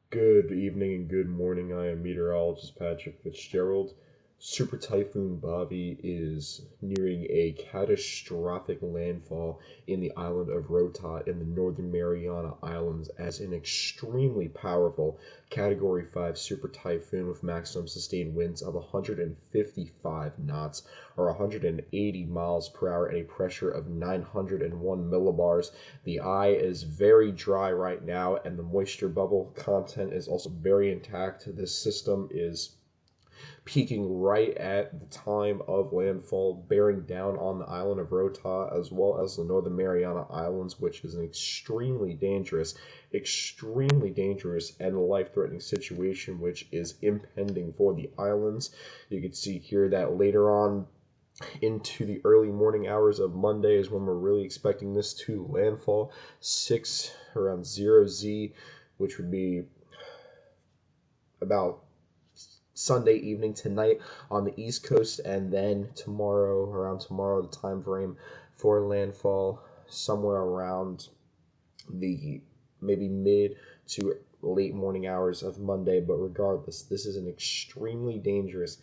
Good evening and good morning. I am meteorologist Patrick Fitzgerald. Super Typhoon Bavi is nearing a catastrophic landfall in the island of Rota in the Northern Mariana Islands as an extremely powerful Category 5 super typhoon with maximum sustained winds of 155 knots or 180 miles per hour and a pressure of 901 millibars. The eye is very dry right now, and the moisture bubble content is also very intact. This system is peaking right at the time of landfall, bearing down on the island of Rota as well as the Northern Mariana Islands, which is an extremely dangerous and life-threatening situation which is impending for the islands. You can see here that later on into the early morning hours of Monday is when we're really expecting this to landfall. 6 around 0Z, which would be about Sunday evening tonight on the East Coast, and then around tomorrow, the time frame for landfall somewhere around the maybe mid to late morning hours of Monday. But regardless, this is an extremely dangerous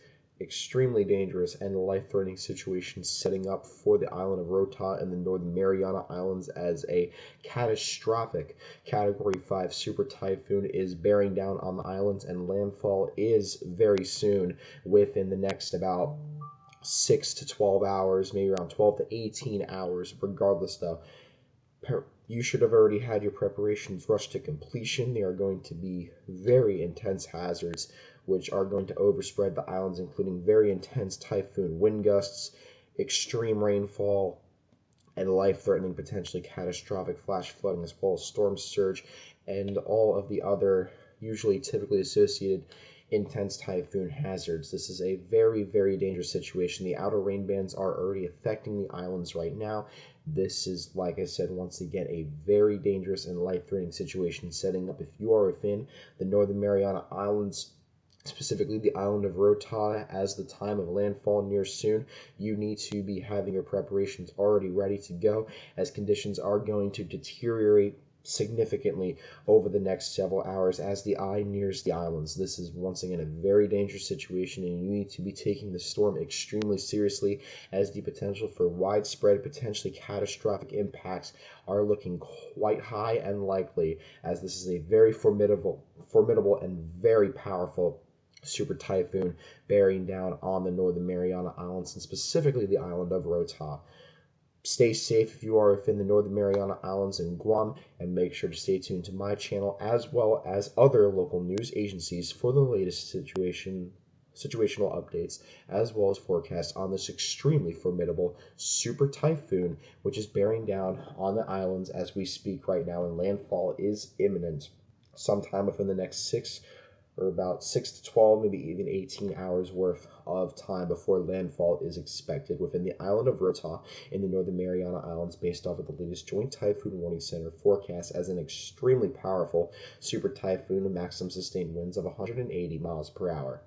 and life-threatening situation setting up for the island of Rota and the Northern Mariana Islands as a catastrophic Category 5 super typhoon is bearing down on the islands, and landfall is very soon within the next about 6 to 12 hours, maybe around 12 to 18 hours. Regardless, though, you should have already had your preparations rushed to completion. They are going to be very intense hazards which are going to overspread the islands, including very intense typhoon wind gusts, extreme rainfall, and life-threatening, potentially catastrophic flash flooding, as well as storm surge, and all of the other typically associated intense typhoon hazards. This is a very dangerous situation. The outer rain bands are already affecting the islands right now. This is, like I said, once again, a very dangerous and life-threatening situation setting up. If you are within the Northern Mariana Islands, specifically the island of Rota, as the time of landfall nears soon, you need to be having your preparations already ready to go, as conditions are going to deteriorate significantly over the next several hours as the eye nears the islands. This is once again a very dangerous situation, and you need to be taking the storm extremely seriously, as the potential for widespread, potentially catastrophic impacts are looking quite high and likely, as this is a very formidable and very powerful super typhoon bearing down on the Northern Mariana Islands, and specifically the island of Rota. Stay safe if you are within the Northern Mariana Islands and Guam, and make sure to stay tuned to my channel as well as other local news agencies for the latest situational updates, as well as forecasts on this extremely formidable super typhoon, which is bearing down on the islands as we speak right now, and landfall is imminent sometime within the next about 6 to 12, maybe even 18 hours worth of time before landfall is expected within the island of Rota in the Northern Mariana Islands, based off of the latest Joint Typhoon Warning Center forecast as an extremely powerful super typhoon with maximum sustained winds of 180 miles per hour.